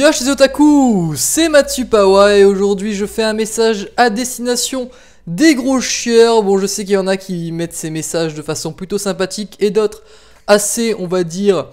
Yo les otaku, c'est Matsupawa et aujourd'hui je fais un message à destination des gros chieurs. Bon, je sais qu'il y en a qui mettent ces messages de façon plutôt sympathique et d'autres assez, on va dire,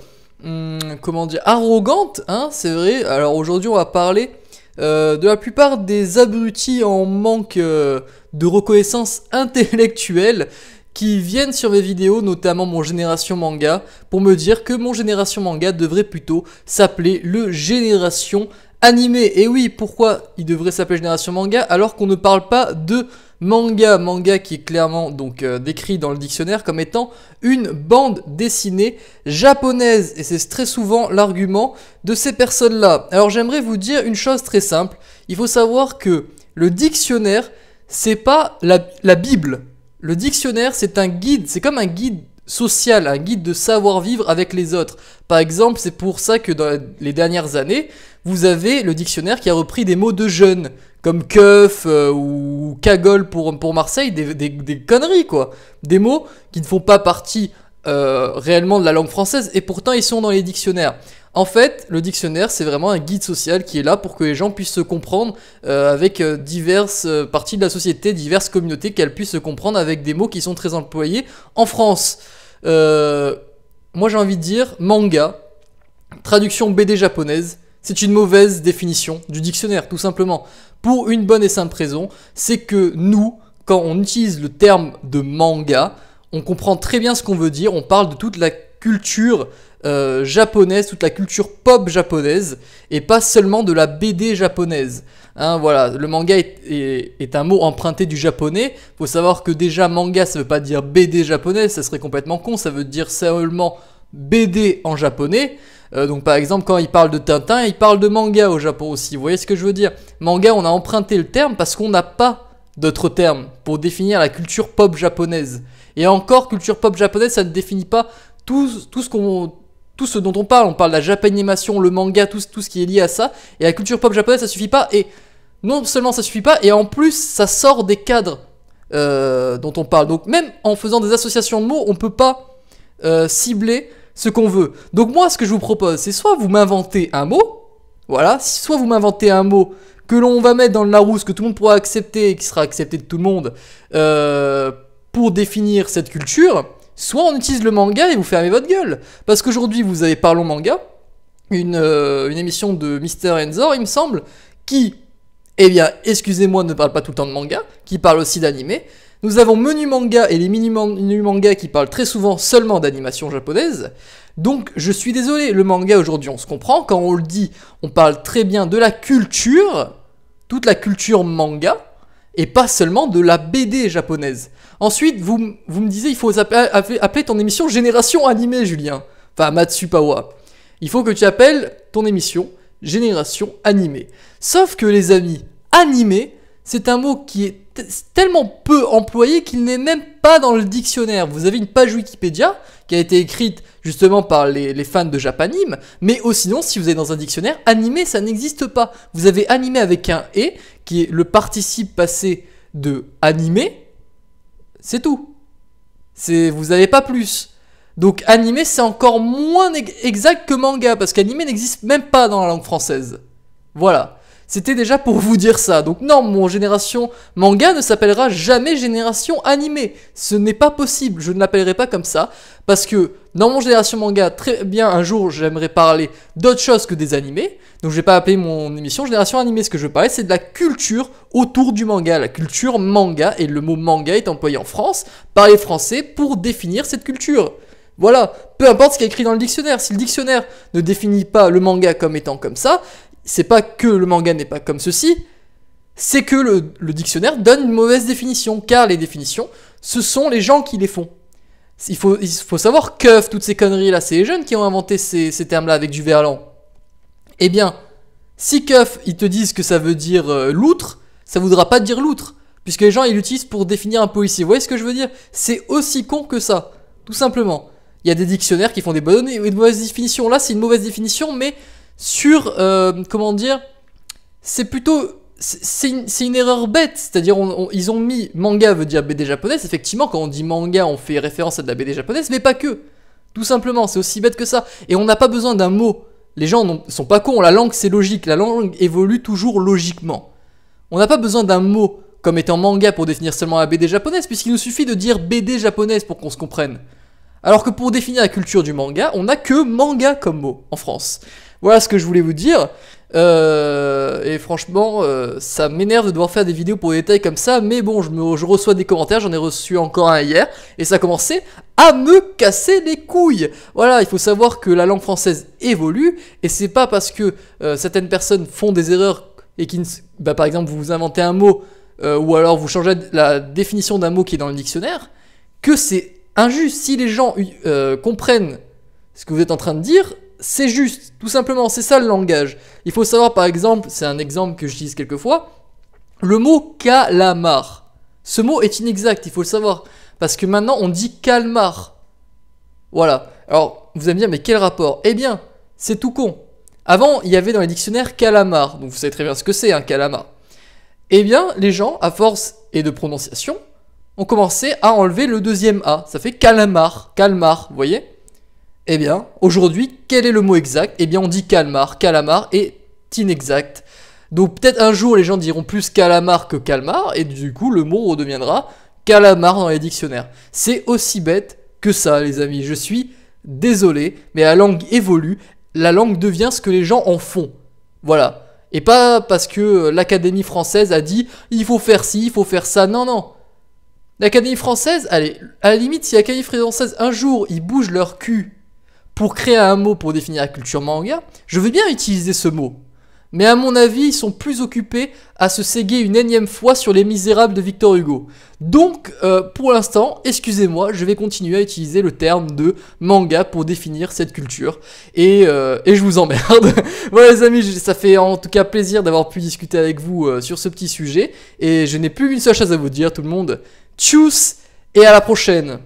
comment dire, arrogante, hein, c'est vrai. Alors aujourd'hui on va parler de la plupart des abrutis en manque de reconnaissance intellectuelle qui viennent sur mes vidéos, notamment mon Génération Manga, pour me dire que mon Génération Manga devrait plutôt s'appeler le Génération Animé. Et oui, pourquoi il devrait s'appeler Génération Manga alors qu'on ne parle pas de manga? Manga qui est clairement donc décrit dans le dictionnaire comme étant une bande dessinée japonaise. Et c'est très souvent l'argument de ces personnes-là. Alors j'aimerais vous dire une chose très simple. Il faut savoir que le dictionnaire, c'est pas la Bible. Le dictionnaire, c'est un guide, c'est comme un guide social, un guide de savoir-vivre avec les autres. Par exemple, c'est pour ça que dans les dernières années, vous avez le dictionnaire qui a repris des mots de jeunes, comme keuf ou cagole pour Marseille, des conneries quoi. Des mots qui ne font pas partie réellement de la langue française et pourtant ils sont dans les dictionnaires. En fait, le dictionnaire, c'est vraiment un guide social qui est là pour que les gens puissent se comprendre avec diverses parties de la société, diverses communautés, qu'elles puissent se comprendre avec des mots qui sont très employés en France. Moi, j'ai envie de dire, manga, traduction BD japonaise, c'est une mauvaise définition du dictionnaire, tout simplement. Pour une bonne et simple raison, c'est que nous, quand on utilise le terme de manga, on comprend très bien ce qu'on veut dire, on parle de toute la culture japonaise, toute la culture pop japonaise et pas seulement de la BD japonaise. Hein, voilà, le manga est un mot emprunté du japonais. Faut savoir que déjà manga ça veut pas dire BD japonaise, ça serait complètement con, ça veut dire seulement BD en japonais. Donc par exemple quand il parle de Tintin, il parle de manga au Japon aussi. Vous voyez ce que je veux dire? Manga, on a emprunté le terme parce qu'on n'a pas d'autres termes pour définir la culture pop japonaise. Et encore, culture pop japonaise, ça ne définit pas tout ce dont on parle de la japanimation, le manga, tout ce qui est lié à ça, et la culture pop japonaise ça suffit pas, et non seulement ça suffit pas, et en plus ça sort des cadres dont on parle, donc même en faisant des associations de mots, on peut pas cibler ce qu'on veut. Donc moi ce que je vous propose, c'est soit vous m'inventez un mot, voilà, soit vous m'inventez un mot que l'on va mettre dans le Larousse, que tout le monde pourra accepter, et qui sera accepté de tout le monde, pour définir cette culture, soit on utilise le manga et vous fermez votre gueule. Parce qu'aujourd'hui, vous avez Parlons Manga, une émission de Mister Enzor, il me semble, qui, eh bien, excusez-moi, ne parle pas tout le temps de manga, qui parle aussi d'animé. Nous avons Menu Manga et les Mini Manga qui parlent très souvent seulement d'animation japonaise. Donc, je suis désolé, le manga aujourd'hui, on se comprend. Quand on le dit, on parle très bien de la culture, toute la culture manga, et pas seulement de la BD japonaise. Ensuite, vous me disiez, il faut appeler ton émission Génération Animée, Julien. Enfin, Matsupawa. Il faut que tu appelles ton émission Génération Animée. Sauf que les amis, animé, c'est un mot qui est tellement peu employé qu'il n'est même pas dans le dictionnaire. Vous avez une page Wikipédia qui a été écrite justement par les fans de Japanime, mais sinon, si vous êtes dans un dictionnaire, animé, ça n'existe pas. vous avez animé avec un « et », qui est le participe passé de animé, c'est tout. Vous n'avez pas plus. Donc animé, c'est encore moins exact que manga, parce qu'animé n'existe même pas dans la langue française. Voilà. C'était déjà pour vous dire ça. Donc non, mon Génération Manga ne s'appellera jamais Génération Animée. Ce n'est pas possible, je ne l'appellerai pas comme ça. Parce que dans mon Génération Manga, très bien, un jour, j'aimerais parler d'autre chose que des animés. Donc je vais pas appeler mon émission Génération Animée. Ce que je veux parler, c'est de la culture autour du manga. La culture manga, et le mot manga est employé en France par les Français pour définir cette culture. Voilà, peu importe ce qui est écrit dans le dictionnaire. Si le dictionnaire ne définit pas le manga comme étant comme ça, c'est pas que le manga n'est pas comme ceci, c'est que le dictionnaire donne une mauvaise définition, car les définitions, ce sont les gens qui les font. Il faut savoir que toutes ces conneries-là, c'est les jeunes qui ont inventé ces termes-là avec du verlan. Eh bien, si keuf, ils te disent que ça veut dire loutre, ça voudra pas dire loutre, puisque les gens, ils l'utilisent pour définir un policier. Vous voyez ce que je veux dire? C'est aussi con que ça, tout simplement. Il y a des dictionnaires qui font des bonnes et de mauvaises définitions. Là, c'est une mauvaise définition, mais sur, comment dire, c'est plutôt, c'est une erreur bête, c'est-à-dire ils ont mis manga veut dire BD japonaise, effectivement quand on dit manga on fait référence à de la BD japonaise, mais pas que, tout simplement, c'est aussi bête que ça, et on n'a pas besoin d'un mot Les gens sont pas cons, la langue c'est logique, la langue évolue toujours logiquement. On n'a pas besoin d'un mot comme étant manga pour définir seulement la BD japonaise, puisqu'il nous suffit de dire BD japonaise pour qu'on se comprenne. Alors que pour définir la culture du manga, on n'a que manga comme mot en France. Voilà ce que je voulais vous dire. Et franchement, ça m'énerve de devoir faire des vidéos pour des détails comme ça, mais bon, je reçois des commentaires, j'en ai reçu encore un hier, et ça a commencé à me casser les couilles. Voilà, il faut savoir que la langue française évolue, et c'est pas parce que certaines personnes font des erreurs, et par exemple, vous inventez un mot, ou alors vous changez la définition d'un mot qui est dans le dictionnaire, que c'est injuste. Si les gens comprennent ce que vous êtes en train de dire, c'est juste, tout simplement, c'est ça le langage. Il faut savoir par exemple, c'est un exemple que j'utilise quelquefois, le mot calamar. Ce mot est inexact, il faut le savoir, parce que maintenant on dit calmar. Voilà, alors vous allez me dire, mais quel rapport? Eh bien, c'est tout con. Avant, il y avait dans les dictionnaires calamar, donc vous savez très bien ce que c'est un calamar. Eh bien, les gens, à force et de prononciation, ont commencé à enlever le deuxième A, ça fait calamar, calmar, vous voyez? Eh bien, aujourd'hui, quel est le mot exact? Eh bien, on dit calmar, calamar est inexact. Donc peut-être un jour, les gens diront plus calamar que calmar, et du coup, le mot redeviendra calamar dans les dictionnaires. C'est aussi bête que ça, les amis. Je suis désolé, mais la langue évolue, la langue devient ce que les gens en font. Voilà. Et pas parce que l'Académie française a dit « il faut faire ci, il faut faire ça ». Non, non. L'Académie française, allez, à la limite, si l'Académie française, un jour, ils bougent leur cul pour créer un mot pour définir la culture manga, je veux bien utiliser ce mot. Mais à mon avis, ils sont plus occupés à se séguer une énième fois sur Les Misérables de Victor Hugo. Donc, pour l'instant, excusez-moi, je vais continuer à utiliser le terme de manga pour définir cette culture. Et je vous emmerde. Voilà les amis, ça fait en tout cas plaisir d'avoir pu discuter avec vous sur ce petit sujet. Et je n'ai plus qu'une seule chose à vous dire, tout le monde. Tchuss et à la prochaine.